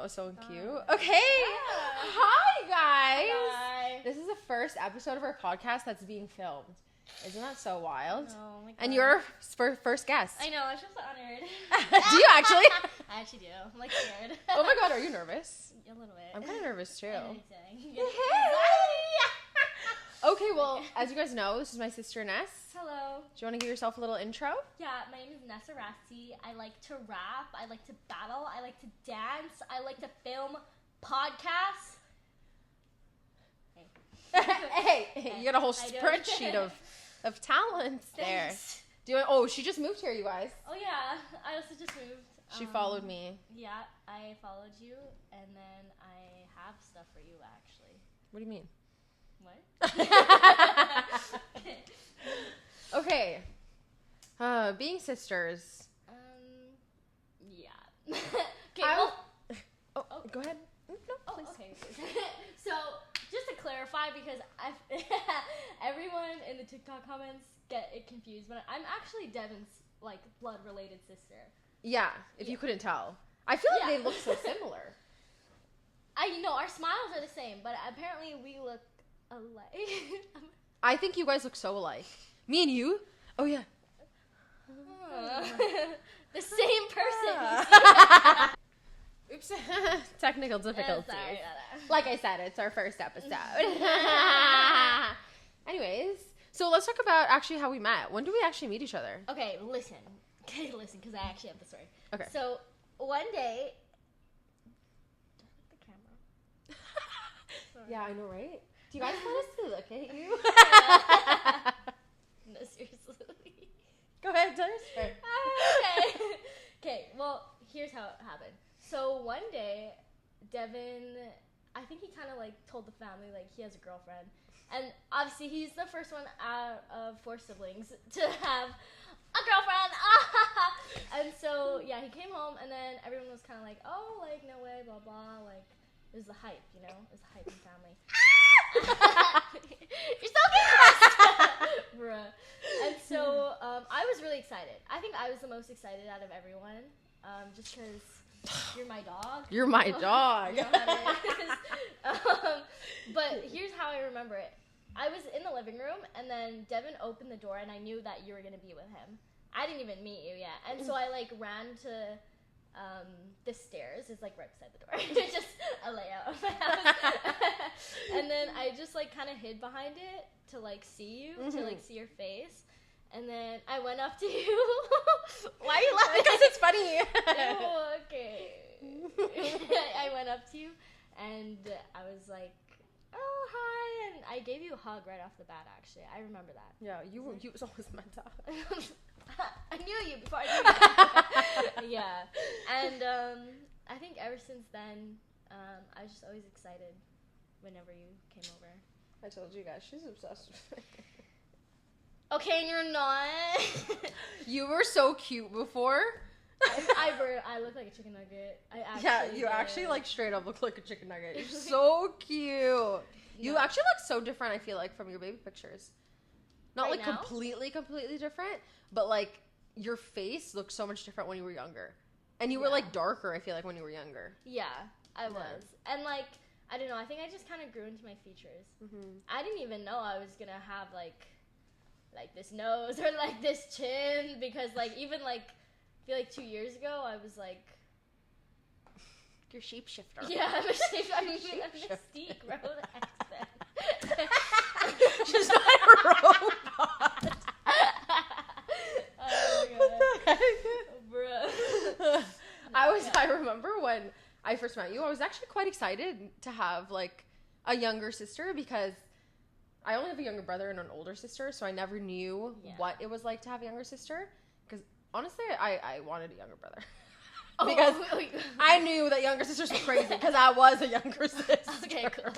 That was so cute. Okay. Yeah. Hi, guys. Hi. This is the first episode of our podcast that's being filmed. Isn't that so wild? Oh my God. And you're first guest. I know, I feel so honored. Do you actually? I actually do. I'm like scared. Oh my God, are you nervous? A little bit. I'm kind of nervous too. Anything. Okay, well, as you guys know, this is my sister Ness. Hello. Do you want to give yourself a little intro? Yeah, my name is Nessa Rassi. I like to rap. I like to battle. I like to dance. I like to film podcasts. Hey, you got a whole spreadsheet of talents there. Thanks. Oh, she just moved here, you guys. Oh yeah, I also just moved. She followed me. Yeah, I followed you, and then I have stuff for you actually. What do you mean? What? Okay. Being sisters. Yeah. Okay. Go ahead. No, please. Okay. So, just to clarify, because everyone in the TikTok comments get it confused, but I'm actually Deven's like blood-related sister. Yeah, if you couldn't tell. I feel like they look so similar. I know our smiles are the same, but apparently we look alike. I think you guys look so alike. Me and you? Oh yeah. The same person. Oops. Technical difficulties. Sorry. Like I said, it's our first episode. Anyways, so let's talk about actually how we met. When did we actually meet each other? Okay, listen, because I actually have the story. Okay. So one day, the camera. Yeah, I know, right? Do you guys want us to look at you? No, seriously. Go ahead, tell your story. Okay, well, here's how it happened. So one day, Deven, I think he kind of like told the family like he has a girlfriend. And obviously he's the first one out of 4 siblings to have a girlfriend. And so, yeah, he came home and then everyone was kind of like, oh, like, no way, blah, blah. Like, it was the hype, you know? It was the hype in the family. You're so fast! Bruh. And so I was really excited. I think I was the most excited out of everyone, just because you're my dog. You're my dog. You know how it is. But here's how I remember it. I was in the living room, and then Deven opened the door, and I knew that you were going to be with him. I didn't even meet you yet. And so I, like, ran to the stairs. It's, like, right beside the door. It's just a layout of my house. And then I just, like, kind of hid behind it to, like, see you, to, like, see your face. And then I went up to you. Why are you laughing? Because it's funny. Oh, okay. I went up to you, and I was like, oh, hi. And I gave you a hug right off the bat, actually. I remember that. Yeah, you was always my dog. I knew you before I knew you. Yeah. And I think ever since then, I was just always excited whenever you came over. I told you guys, she's obsessed with me. Okay, and you're not. You were so cute before. I look like a chicken nugget. You actually like straight up look like a chicken nugget. You're so cute. You actually look so different, I feel like, from your baby pictures. Not right like now? completely different, but like your face looked so much different when you were younger. And you were like darker, I feel like, when you were younger. Yeah, I was. And like, I don't know, I think I just kind of grew into my features. Mm-hmm. I didn't even know I was going to have like this nose or like this chin, because like even like I feel like 2 years ago I was like, you're shapeshifter. yeah, I'm a Mystique road accent. She's not a robot. Oh my God. Bruh. I remember when I first met you, I was actually quite excited to have like a younger sister, because I only have a younger brother and an older sister, so I never knew what it was like to have a younger sister. Because honestly, I wanted a younger brother. Because I knew that younger sisters were crazy, because I was a younger sister. Okay, cool.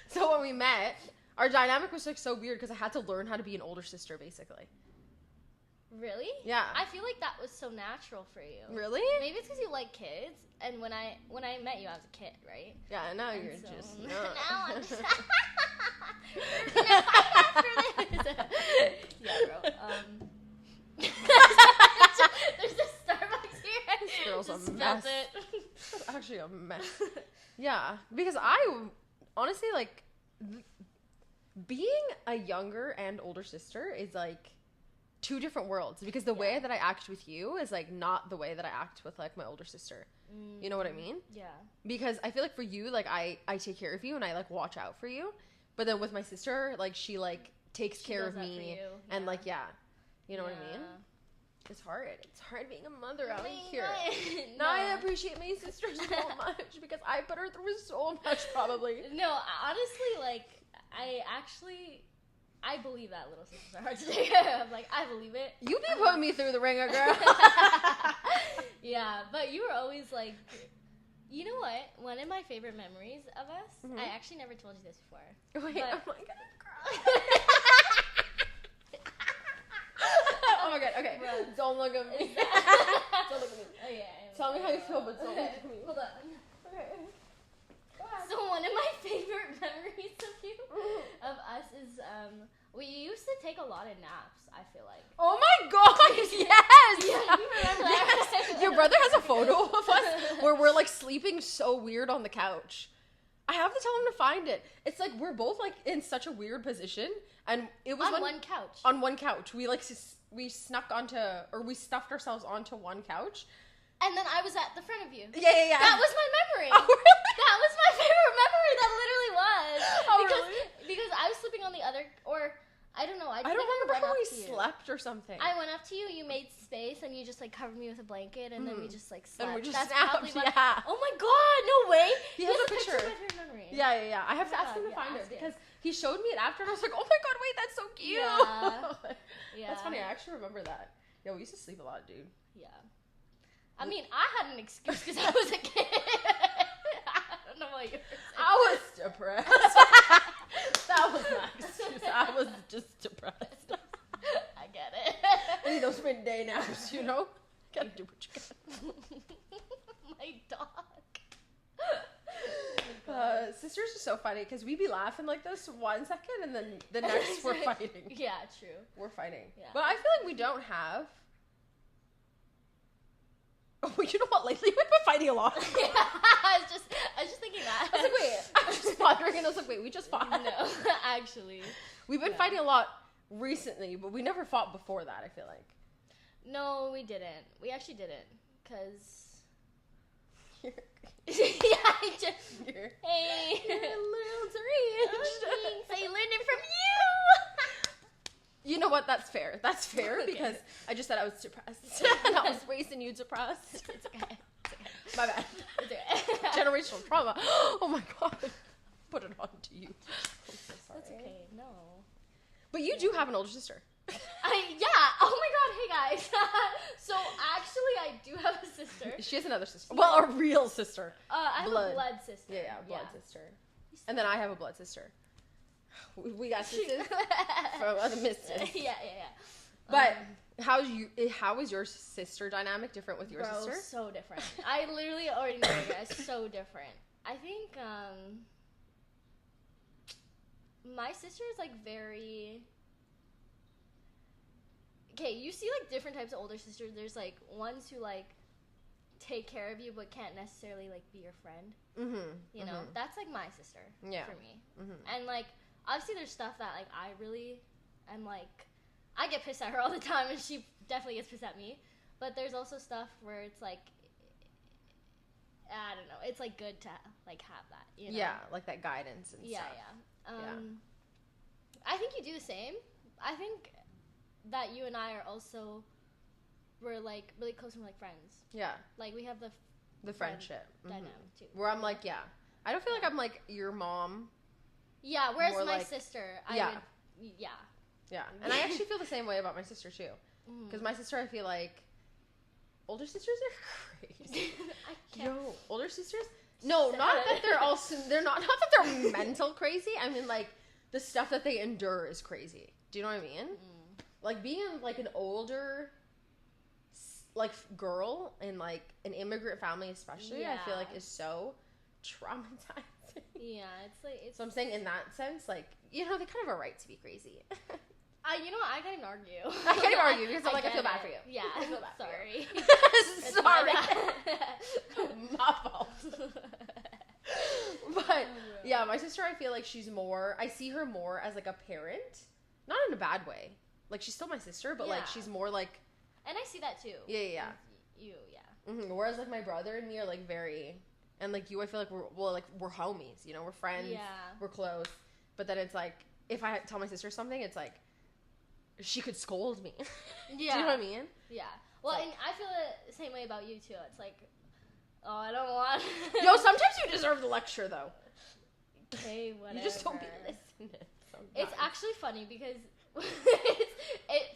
So when we met, our dynamic was like so weird, because I had to learn how to be an older sister, basically. Really? Yeah. I feel like that was so natural for you. Really? Maybe it's because you like kids, and when I met you, I was a kid, right? Yeah, now And you're so, just... Now I'm just... We're gonna fight after this. Yeah, bro. There's a Starbucks here. This girl's a Just mess. spilled it. was actually a mess. Yeah, because I honestly, like, being a younger and older sister is, like, two different worlds. Because the way that I act with you is, like, not the way that I act with, like, my older sister. You know what I mean? Yeah. Because I feel like for you, like, I take care of you and I, like, watch out for you. But then with my sister, like, she, like, takes care of me. And, like, you know what I mean? It's hard. It's hard being a mother out here. No. Now I appreciate my sister so much because I put her through so much, probably. No, honestly, like, I believe that little sisters are hard to take care of. Like, I believe it. You be putting me through the ringer, girl. Yeah, but you were always like, you know what? One of my favorite memories of us, I actually never told you this before. Wait, but, I'm like, oh my god, okay. But, don't look at me. Don't look at me. Oh, yeah. Tell me how you feel, but don't look at me. Hold on. Okay. So one of my favorite memories of you, of us, is we used to take a lot of naps, I feel like. Oh my god, yes! Yeah, you remember that? Yes. Your brother has a photo of us where we're like sleeping so weird on the couch. I have to tell him to find it. It's like we're both like in such a weird position, and it was on one couch. On one couch, we like we stuffed ourselves onto one couch. And then I was at the front of you. Yeah. That was my memory. Oh, really? That was my favorite memory. That literally was. Oh, really? Because I was sleeping on the other, or I don't know. I don't remember how we slept or something. I went up to you. You made space, and you just like covered me with a blanket, and then we just like slept. And we just That's snapped. probably what, Yeah. Oh my god! No way. He has a picture. Of my favorite memory. Yeah. I have to ask him to find it because he showed me it after, and I was like, oh my god, wait, that's so cute. Yeah. That's funny. I actually remember that. Yeah, we used to sleep a lot, dude. Yeah. I mean, I had an excuse because I was a kid. I don't know what you were saying. I was depressed. That was my excuse. I was just depressed. I get it. I need those midday naps, you know? Gotta do what you got. My dog. Sisters are so funny because we be laughing like this 1 second and then the next we're fighting. Yeah, true. We're fighting. Yeah. But I feel like we don't have... Oh, you know what? Lately we've been fighting a lot. Yeah, I was just thinking that. I was like, wait, I was just pondering and I was like, wait, we just fought. No, actually. We've been fighting a lot recently, but we never fought before that, I feel like. No, we didn't. We actually didn't. Because... You're I just... hey. You're a little deranged. I learned it from you. You know what? That's fair. That's fair because I just said I was depressed. And I was raising you depressed. It's okay. My bad. It's okay. Generational trauma. Oh my god. Put it on to you. I'm so sorry. That's okay. No. But you do have an older sister. Yeah. Oh my god. Hey guys. So actually, I do have a sister. She has another sister. Well, a real sister. I have a blood sister. Yeah, blood sister. And then I have a blood sister. We got sisters from other misters. Yeah. But how is your sister dynamic different with your sister? So different. I literally already know you guys. So different. I think my sister is like very... Okay, you see like different types of older sisters. There's like ones who like take care of you but can't necessarily like be your friend. You know, that's like my sister for me. And like obviously there's stuff that like I really am like, I get pissed at her all the time and she definitely gets pissed at me. But there's also stuff where it's like, I don't know, it's like good to like have that, you know? Yeah, like that guidance and stuff. Yeah. I think you do the same. I think that you and I are also, we're like really close and we're like friends. Yeah. Like we have the friendship dynamic too. Where I'm like, I don't feel like I'm like your mom. Yeah, whereas my like, sister, Yeah, and I actually feel the same way about my sister too. Because my sister, I feel like, older sisters are crazy. Yo, older sisters? No, not that they're also, they're not that they're mental crazy. I mean, like, the stuff that they endure is crazy. Do you know what I mean? Like, being, like, an older, like, girl in, like, an immigrant family especially, I feel like is so traumatizing. Yeah, it's like... So I'm saying in that sense, like, you know, they kind of have a right to be crazy. You know what? I can't even argue. I can't even argue because I'm like, I feel bad for you. Yeah, I feel bad sorry. Sorry. My fault. Yeah, my sister, I feel like she's more, I see her more as like a parent. Not in a bad way. Like, she's still my sister, but like, she's more like. And I see that too. Yeah. You, yeah. Mm-hmm. Whereas like my brother and me are like very, and like you, I feel like we're homies, you know, we're friends, we're close. But then it's like, if I tell my sister something, it's like, she could scold me. Yeah. Do you know what I mean? Yeah. Well, and I feel the same way about you too. It's like, oh, I don't want. Yo, sometimes you deserve the lecture though. Okay, whatever. You just don't be listening. It's actually funny because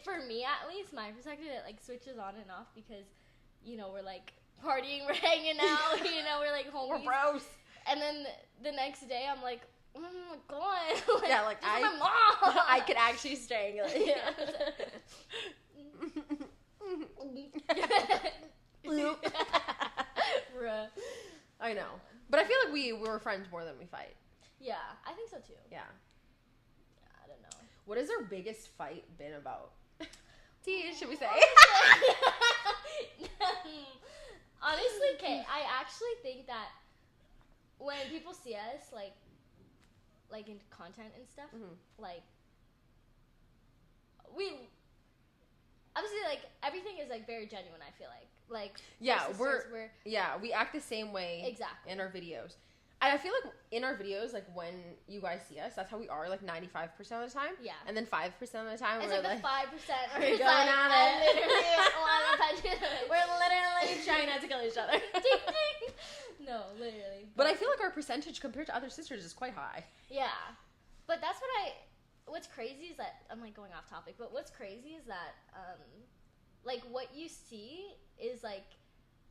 for me at least, my perspective, it like switches on and off because, you know, we're like partying, we're hanging out, you know, we're like homies. We're bros. And then the next day, I'm like, oh my god. Like, yeah, like my mom. I could actually strangle it. Yeah. I know. But I feel like we were friends more than we fight. Yeah, I think so too. Yeah. Yeah, I don't know. What has our biggest fight been about? Should we say? Honestly, okay, I actually think that when people see us, like in content and stuff, like, we, obviously, like, everything is, like, very genuine, I feel like, yeah, we act the same way exactly in our videos. And I feel like in our videos, like, when you guys see us, that's how we are, like, 95% of the time. Yeah. And then 5% of the time, it's we're like, the 5% or we're going on it. Literally a lot of attention. We're literally trying not to kill each other. Ding, ding. No, literally. But I feel like our percentage compared to other sisters is quite high. Yeah. But that's what's crazy is that, I'm, like, going off topic, but what's crazy is that, like, what you see is, like,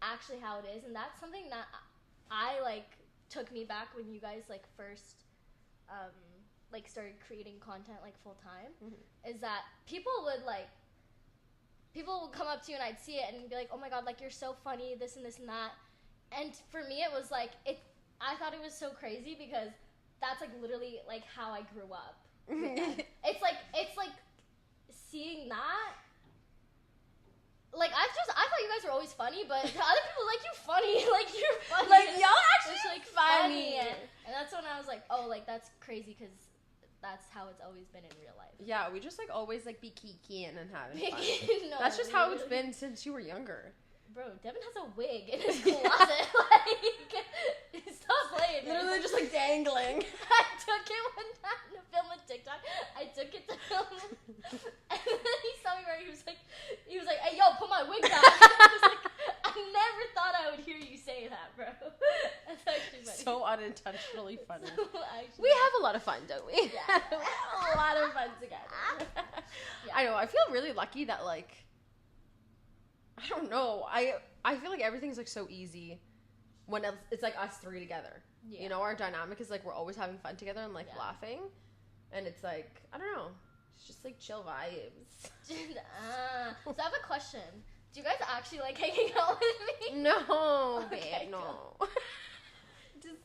actually how it is. And that's something that I, like, took me back when you guys like first like started creating content like full time, is that people would come up to you and I'd see it and be like, oh my god, like you're so funny, this and this and that. And for me it was like, I thought it was so crazy because that's like literally like how I grew up. It's like seeing that. Like, I thought you guys were always funny, but to other people, like, you're funny. Like, you're funny. Like, y'all actually like funny. And that's when I was like, oh, like, that's crazy because that's how it's always been in real life. Yeah, we just, like, always, like, be kikiing and having fun. No, that's just how it's been since you were younger. Bro, Deven has a wig in his closet. Like, stop playing. Literally just, like, dangling. I took it one time to film a TikTok. I took it to film it. And then he saw me wearing it. He was like, hey, yo, put my wig back. I was like, I never thought I would hear you say that, bro. That's actually funny. So unintentionally funny. So we have a lot of fun, don't we? Yeah. We have a lot of fun together. Yeah. I know. I feel really lucky that, like, I don't know. I feel like everything's, like, so easy when it's like, us three together. Yeah. You know, our dynamic is, like, we're always having fun together and, like, laughing. And it's, like, I don't know. It's just, like, chill vibes. So I have a question. Do you guys actually like hanging out with me? No, babe, Okay, no. cool. Just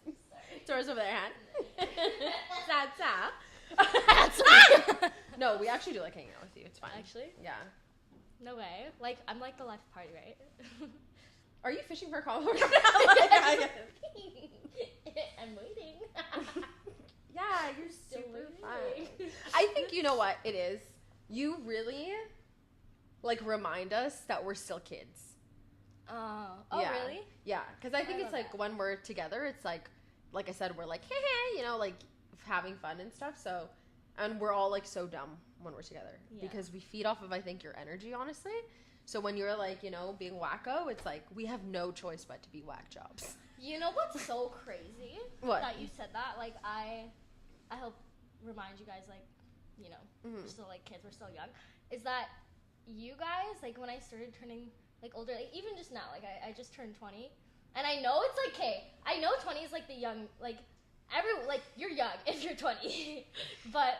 Dora's over there, hand. No, we actually do like hanging out with you. It's fine. Actually? Yeah. No way. Like, I'm like the life party, right? Are you fishing for a compliment? I'm waiting. Yeah, you're Still super waiting. fun. I think you know what it is. You really, like, remind us that we're still kids. Oh, yeah. Really? Yeah, because I think I it's love like that. when we're together, it's like I said, we're like, hey, you know, like having fun and stuff. So, and we're all like so dumb when we're together because we feed off of, I think, your energy, honestly. So when you're like, you know, being wacko, it's like we have no choice but to be whack jobs. You know what's so crazy? What? That you said that. Like, I hope remind you guys, like, you know, we're still like kids, we're still young. Is that you guys, like, when I started turning like older, like even just now, like I just turned 20, and I know it's like, okay, I know 20 is like the young, like like you're young if you're 20, but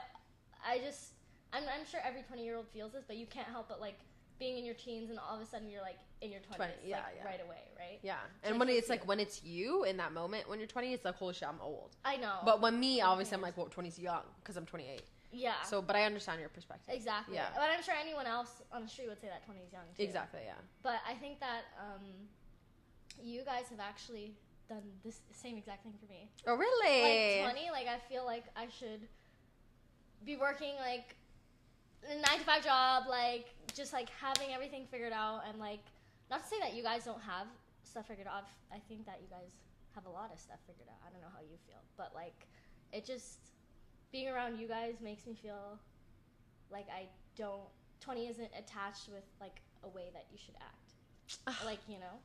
I'm sure every 20-year-old feels this, but you can't help but like being in your teens and all of a sudden you're like in your 20s, right away, right? Yeah, and when it's like when it's you in that moment when you're 20, it's like, holy shit, I'm old. I know. But when me, obviously, I'm like, well, 20's young because I'm 28. Yeah. So, but I understand your perspective. Exactly. Yeah. But I'm sure anyone else on the street would say that 20 is young too. Exactly, yeah. But I think that you guys have actually done this same exact thing for me. Oh, really? Like 20, like I feel like I should be working like a 9-to-5 job, like just like having everything figured out, and like not to say that you guys don't have stuff figured out. I think that you guys have a lot of stuff figured out. I don't know how you feel, but like it just being around you guys makes me feel like 20 isn't attached with like a way that you should act. Like, you know,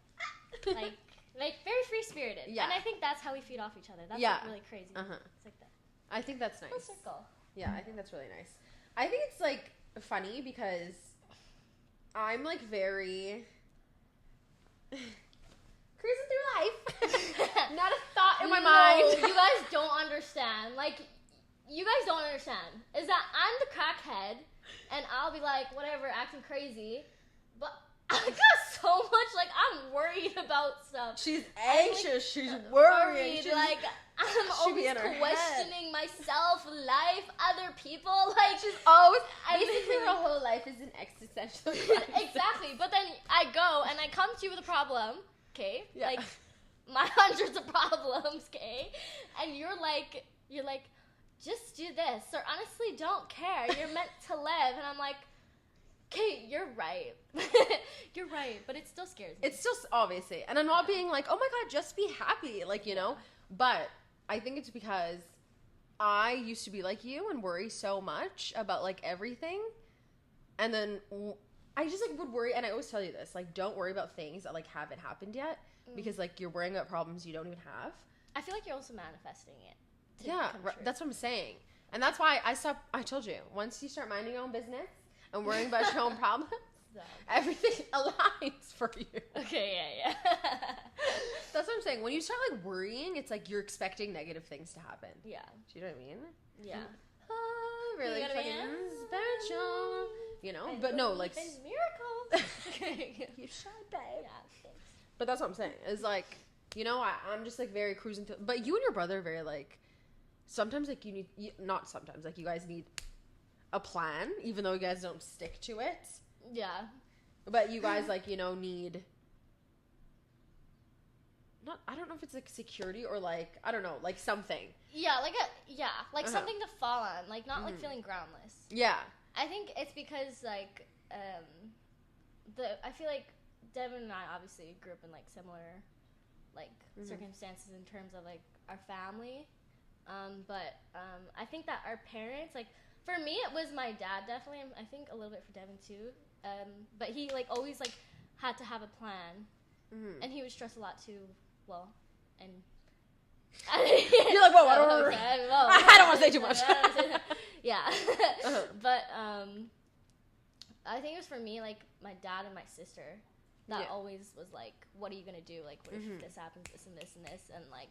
like very free spirited. Yeah. And I think that's how we feed off each other. That's like really crazy. It's like that. I think that's nice. Full circle. Yeah, I think that's really nice. I think it's like funny because I'm like very cruising through life. Not a thought in my mind. You guys don't understand. Like, you guys don't understand. Is that I'm the crackhead, and I'll be like, whatever, acting crazy, but I got so much, like, I'm worried about stuff. She's anxious. She's worried. Like, I'm always questioning myself, life, other people. Like, she's always, basically her whole life is an existential crisis. Exactly. But then I go and I come to you with a problem, okay? Yeah. Like, my hundreds of problems, okay? And you're like, just do this, or honestly don't care. You're meant to live. And I'm like, okay, you're right. You're right, but it still scares me. It's still, obviously. And I'm not being like, oh my God, just be happy. Like, you know? But I think it's because I used to be like you and worry so much about, like, everything. And then I just, like, would worry. And I always tell you this. Like, don't worry about things that, like, haven't happened yet. Because, like, you're worrying about problems you don't even have. I feel like you're also manifesting it. Yeah, that's what I'm saying. And that's why I told you, once you start minding your own business and worrying about your own problems, everything aligns for you. Okay, yeah. That's what I'm saying. When you start, like, worrying, it's like you're expecting negative things to happen. Yeah. Do you know what I mean? Yeah. Really fucking special. You know? But no, like... miracles. You should, babe. Yeah, thanks. But that's what I'm saying. Is like, you know, I'm just, like, very cruising through... But you and your brother are very, like... Sometimes, like, you need... Not sometimes. Like, you guys need a plan, even though you guys don't stick to it. Yeah. But you guys, like, you know, need... I don't know if it's, like, security or, like... I don't know. Like, something. Yeah, like something to fall on. Like, not, like, feeling groundless. Yeah. I think it's because, like, I feel like Deven and I obviously grew up in, like, similar, like, circumstances in terms of, like, our family. But I think that our parents, like, for me, it was my dad, definitely. I think a little bit for Deven, too. But he, like, always, like, had to have a plan. And he would stress a lot, too. Well, and... You're like, whoa, I don't want to say too much. Yeah. But I think it was for me, like, my dad and my sister that always was like, what are you going to do? Like, what if this happens, this and this and this? And, like,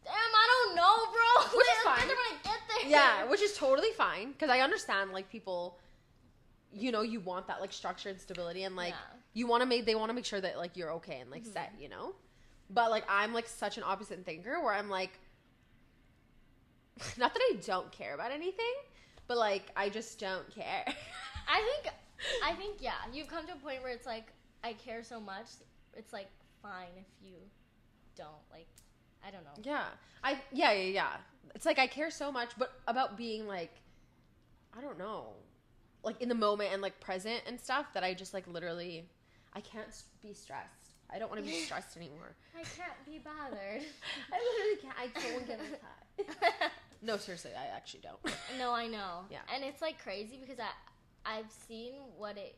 damn, I don't know, bro. Which is fine. When I get there. Yeah, which is totally fine. Because I understand, like, people, you know, you want that, like, structure and stability. And, like, they want to make sure that, like, you're okay and, like, set, you know? But, like, I'm, like, such an opposite thinker where I'm, like, not that I don't care about anything, but, like, I just don't care. I think, yeah, you've come to a point where it's, like, I care so much, it's, like, fine if you don't, like, I don't know. Yeah. Yeah. It's, like, I care so much, but about being, like, I don't know, like, in the moment and, like, present and stuff that I just, like, literally, I can't be stressed. I don't want to be stressed anymore. I can't be bothered. I literally can't. I don't get upset. No, seriously, I actually don't. No, I know. Yeah. And it's, like, crazy because I've seen what it,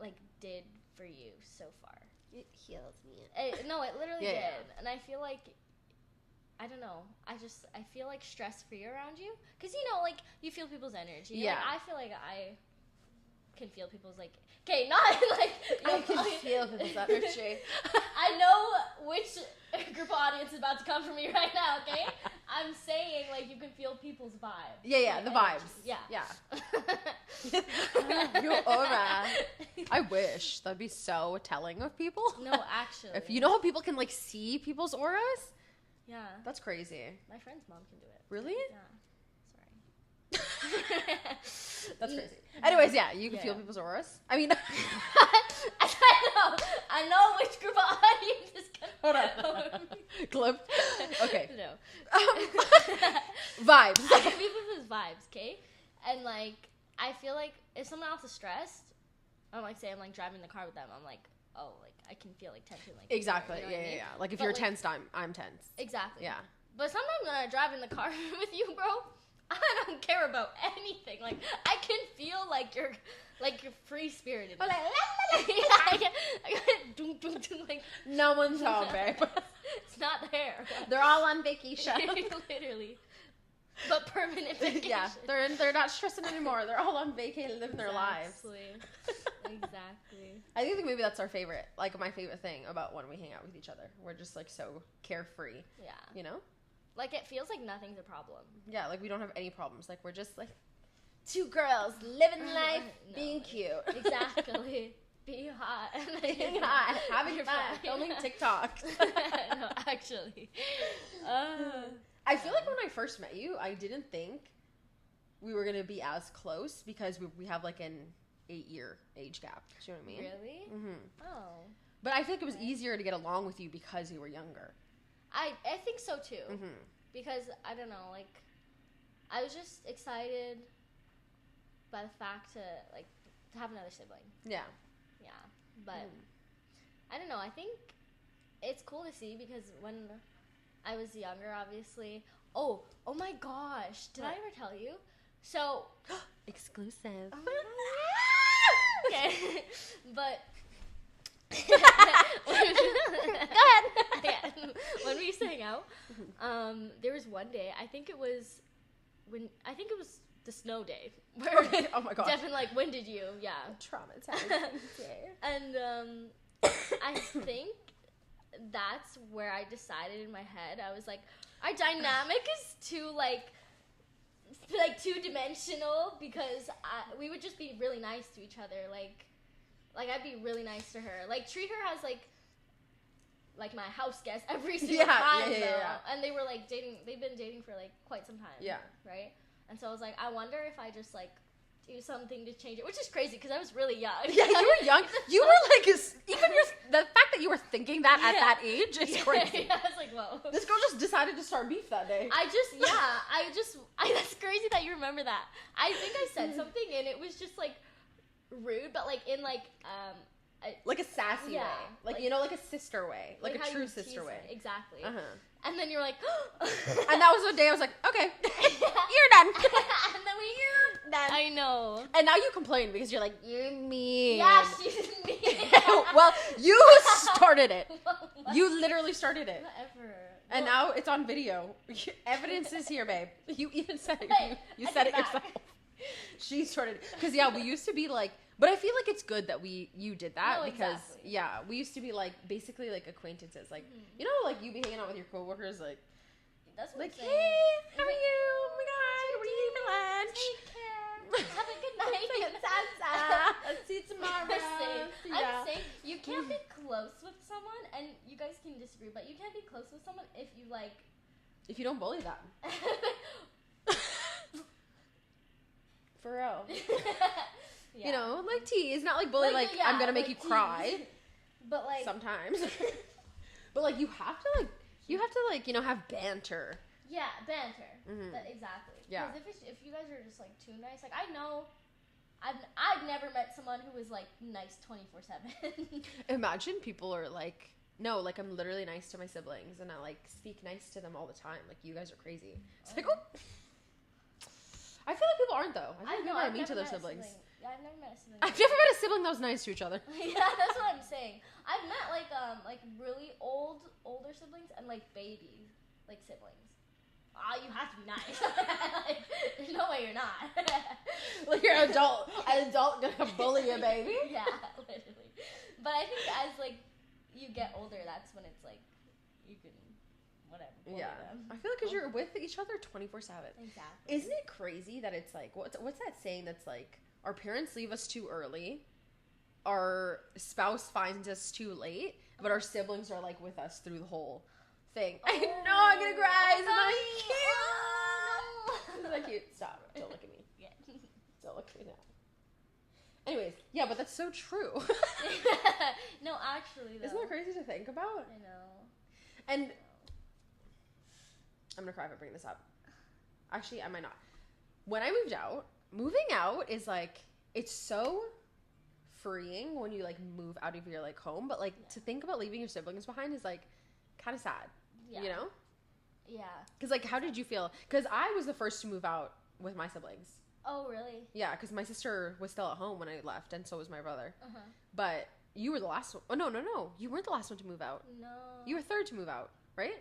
like, did for you so far. It healed me. It literally did. Yeah. And I feel like, I don't know. I feel, like, stress-free around you. Because, you know, like, you feel people's energy. Yeah. Like, I feel like I can feel people's, like, okay, not, like... I can feel people's energy. I know which group of audience is about to come for me right now, okay? I'm saying, like, you can feel people's vibes. Yeah, like, the vibes. Yeah. Your aura. I wish. That'd be so telling of people. No, actually. If you know how people can, like, see people's auras? Yeah. That's crazy. My friend's mom can do it. Really? Yeah. That's crazy. Anyways, yeah, you can feel people's auras. I mean, I know which group of audience is gonna... Hold Clip. Okay. No. Vibes. I can be with his vibes, okay? And, like, I feel like if someone else is stressed, I'm like, say I'm, like, driving the car with them, I'm like, oh, like, I can feel, like, tension, like, Exactly. there, you know what I mean? Yeah. Like, if But, you're like, tense, I'm tense. Exactly. Yeah. But sometimes when I drive in the car with you, bro, I don't care about anything. Like, I can feel like you're free spirited. Like, I get doom, doom, doom, like, No one's home, babe. it's not there. They're all on vacation. Literally. But permanent vacation. Yeah, they're not stressing anymore. They're all on vacation, living their lives. Exactly. I think maybe that's our favorite, like my favorite thing about when we hang out with each other. We're just like so carefree. Yeah. You know? Like it feels like nothing's a problem. Yeah, like we don't have any problems. Like we're just like two girls living life, No, being cute. Exactly. Being hot. Being hot, having fun, filming TikToks. No, actually. I feel like when I first met you, I didn't think we were gonna be as close because we have like an 8-year age gap. Do you know what I mean? Really? Mm-hmm. Oh. But I feel like it was easier to get along with you because you were younger. I think so too. Mm-hmm. Because I don't know, like I was just excited by the fact to have another sibling. Yeah. Yeah. But I don't know, I think it's cool to see because when I was younger, obviously. Oh my gosh. Did I ever tell you? So Exclusive. Okay. But go ahead. Yeah. When we used to hang out, there was one day, I think it was the snow day. Where Oh my god. Devin winded you. Yeah. Traumatized. And I think that's where I decided in my head. I was like, our dynamic is too two-dimensional because we would just be really nice to each other. Like I'd be really nice to her. Like treat her as like my house guest every single time. Yeah. And they were dating. They've been dating for quite some time. Yeah. Right. And so I was like, I wonder if I just do something to change it, which is crazy because I was really young. Yeah, you were young. You were the fact that you were thinking that at that age is crazy. Yeah, I was like, whoa. This girl just decided to start beef that day. That's crazy that you remember that. I think I said something and it was just rude, but in like a sassy way. Like a sister way. Like a true sister way. Exactly. Uh-huh. And then you're like, and that was the day I was like, okay, you're done. And then you're done. I know. And now you complain because you're like, you're mean. Yeah, she's mean. Well, you started it. You literally started it. Whatever. And now it's on video. Evidence is here, babe. You even said it. You said it yourself. She started it. Because, we used to be but I feel like it's good that you did that because, we used to be basically acquaintances. You be hanging out with your coworkers, that's what hey, how are you? Oh my god, what are you eating for lunch? Take care. Have a good night. Let's see you tomorrow. I'm saying you can't be close with someone, and you guys can disagree, but you can't be close with someone if you if you don't bully them. For real. Yeah. Tease, not bully, I'm gonna make you cry. But sometimes. But you have to have banter. Yeah, banter. Mm-hmm. Exactly. Yeah. Because if you guys are just too nice, I know, I've never met someone who was nice 24/7. Imagine people are no, I'm literally nice to my siblings and I speak nice to them all the time. You guys are crazy. It's oh. I feel like people aren't though. I think people are mean to their siblings. Yeah, I've never met a sibling. I've never met a sibling that was nice to each other. Yeah, that's what I'm saying. I've met really older siblings and babies, siblings. You have to be nice. There's no way you're not. You're an adult gonna bully a baby. Yeah, literally. But I think as you get older, that's when it's you can whatever. Yeah, them. I feel because you're with each other 24/7. Exactly. Isn't it crazy that it's what's that saying that's our parents leave us too early, our spouse finds us too late, but our siblings are with us through the whole thing. I know I'm gonna cry. Isn't that cute? Isn't that cute? Stop! Don't look at me. Yeah. Don't look at me now. Anyways, yeah, but that's so true. No, actually, though. Isn't that crazy to think about? I know. And I'm gonna cry if I bring this up. Actually, I might not. When I moved out, moving out is like, it's so freeing when you like move out of your like home, but like to think about leaving your siblings behind is like kind of sad, you know? Yeah. Because like, how did you feel? Because I was the first to move out with my siblings. Oh, really? Yeah, because my sister was still at home when I left, and so was my brother. Uh-huh. But you were the last one. Oh, no. You weren't the last one to move out. No. You were third to move out, right?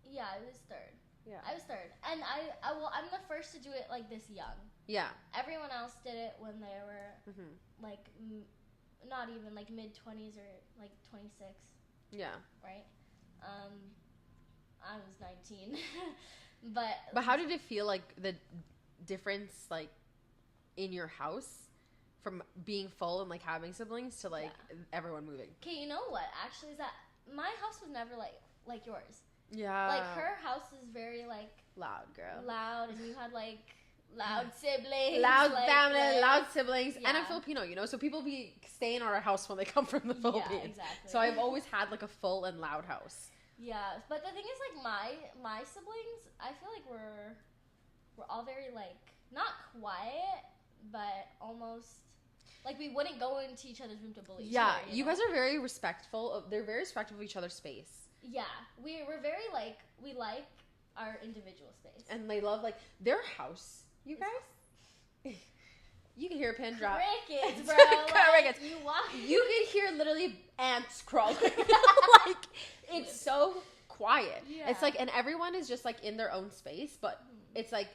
Yeah, I was third. Yeah. I was third. And I'm the first to do it, like, this young. Yeah. Everyone else did it when they were, like, not even, like, mid-20s or, like, 26. Yeah. Right? I was 19. But how did it feel, like, the difference, like, in your house from being full and, like, having siblings to, like, everyone moving? Okay, you know what? Actually, is that my house was never, like yours. Yeah. Like, her house is very, like... Loud, girl. Loud, and you had, like, loud siblings. Loud like, family, loud siblings. Yeah. And I'm Filipino, you know? So people be staying in our house when they come from the Philippines. Yeah, exactly. So I've always had, like, a full and loud house. Yeah, but the thing is, like, my siblings, I feel like we're all very, like, not quiet, but almost... Like, we wouldn't go into each other's room to bully each other. Yeah, you guys are very respectful. They're very respectful of each other's space. Yeah, we're very, like, we like our individual space. And they love, like, their house, you guys. You can hear a pin drop. Crickets, bro. Crickets. Like, you can hear literally ants crawling. Like, it's so quiet. Yeah. It's like, and everyone is just, like, in their own space, but it's like,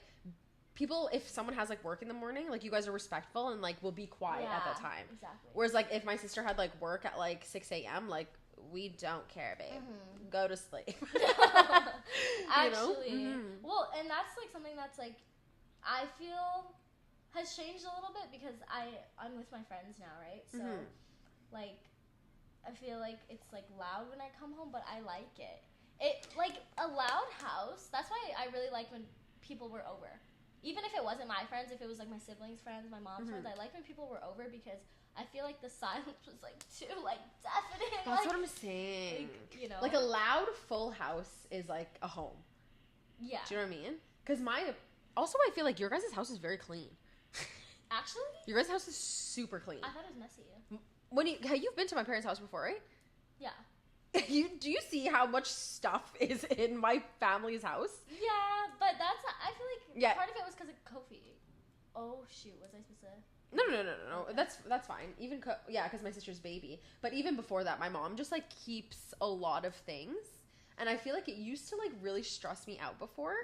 people, if someone has, like, work in the morning, like, you guys are respectful and, like, will be quiet at that time. Exactly. Whereas, like, if my sister had, like, work at, like, 6 a.m., like, we don't care, babe. Go to sleep. Actually. You know? Well, and that's, like, something that's, like, I feel has changed a little bit because I'm with my friends now, right? So, like, I feel like it's, like, loud when I come home, but I like it. It, like, a loud house, that's why I really like when people were over. Even if it wasn't my friends, if it was, like, my siblings' friends, my mom's friends, I like when people were over because I feel like the silence was, like, too, like, deafening. That's like, what I'm saying. Like, you know. Like, a loud, full house is, like, a home. Yeah. Do you know what I mean? Because also, I feel like your guys' house is very clean. Actually? Your guys' house is super clean. I thought it was messy. You've been to my parents' house before, right? Yeah. Do you see how much stuff is in my family's house? Yeah, but I feel like part of it was because of Kofi. Oh, shoot. Was I supposed to? No. Okay. That's fine. Even, because my sister's baby. But even before that, my mom just, like, keeps a lot of things. And I feel like it used to, like, really stress me out before.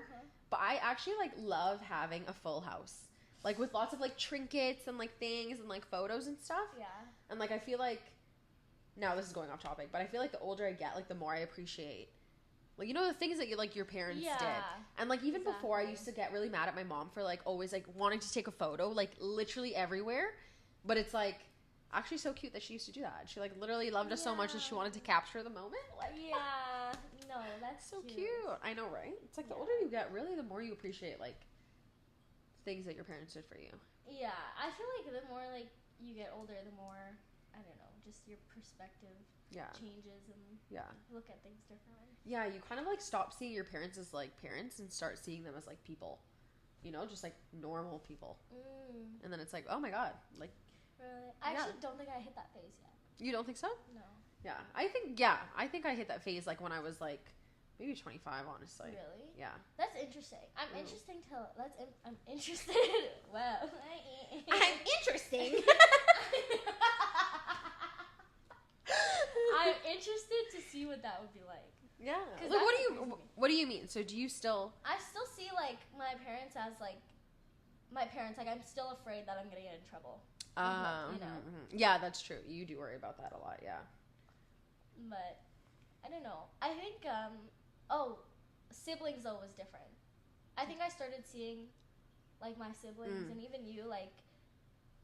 But I actually, like, love having a full house. Like, with lots of, like, trinkets and, like, things and, like, photos and stuff. Yeah. And, like, I feel like... Now, this is going off topic, but I feel like the older I get, like, the more I appreciate, like, you know, the things that your parents did. And, like, even before, I used to get really mad at my mom for, like, always, like, wanting to take a photo, like, literally everywhere. But it's, like, actually so cute that she used to do that. She, like, literally loved us so much that she wanted to capture the moment. Like, yeah. No, that's so cute. I know, right? It's, like, the older you get, really, the more you appreciate, like, things that your parents did for you. Yeah. I feel like the more, like, you get older, the more... I don't know, just your perspective changes and look at things differently. Yeah, you kind of, like, stop seeing your parents as, like, parents and start seeing them as, like, people. You know, just, like, normal people. And then it's like, oh, my God. Like, really? I actually don't think I hit that phase yet. You don't think so? No. Yeah. I think I hit that phase, like, when I was, like, maybe 25, honestly. Really? Yeah. That's interesting. I'm interested. Well. I'm interesting. I'm interested to see what that would be like. Yeah. Like, what do you mean? So do you still... I still see, like, my parents as, like, I'm still afraid that I'm going to get in trouble. You know? Yeah, that's true. You do worry about that a lot, yeah. But, I don't know. I think, siblings, though, was different. I think I started seeing, like, my siblings and even you, like,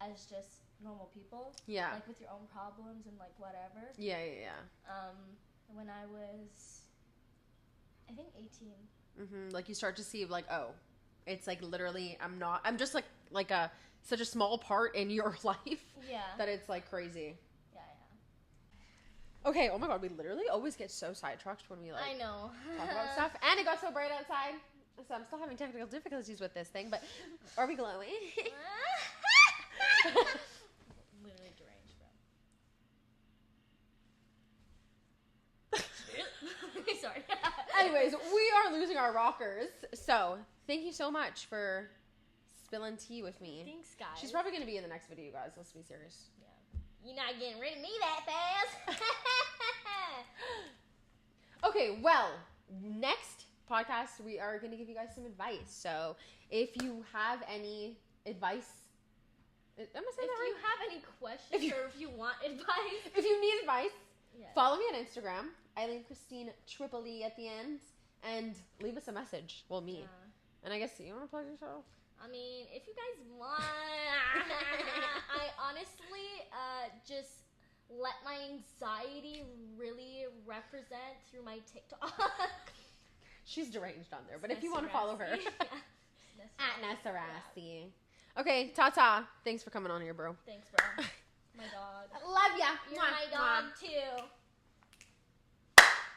as just normal people. Yeah. Like, with your own problems and, like, whatever. Yeah. When I was, I think, 18. Like, you start to see, like, oh, it's, like, literally, I'm just, like such a small part in your life. Yeah. That it's, like, crazy. Yeah. Okay, oh my God, we literally always get so sidetracked when we, like, I know. talk about stuff. And it got so bright outside. So I'm still having technical difficulties with this thing, but are we glowing? Literally deranged, bro. Sorry. Anyways, we are losing our rockers. So thank you so much for spilling tea with me. Thanks, guys. She's probably going to be in the next video, guys. Let's be serious. Yeah. You're not getting rid of me that fast. Okay, well, next podcast, we are going to give you guys some advice. So if you have any advice, am I saying that right? If you have any questions or if you want advice. If you need advice, follow me on Instagram, Aileen Christine Tripoli at the end, and leave us a message. Well, me. Yeah. And I guess you want to plug yourself? I mean, if you guys want, I honestly just let my anxiety really represent through my TikTok. She's deranged on there, but if you want to follow her, at Nesarasi. Okay, ta-ta. Thanks for coming on here, bro. Thanks, bro. My dog. Love ya. You're my dog, too.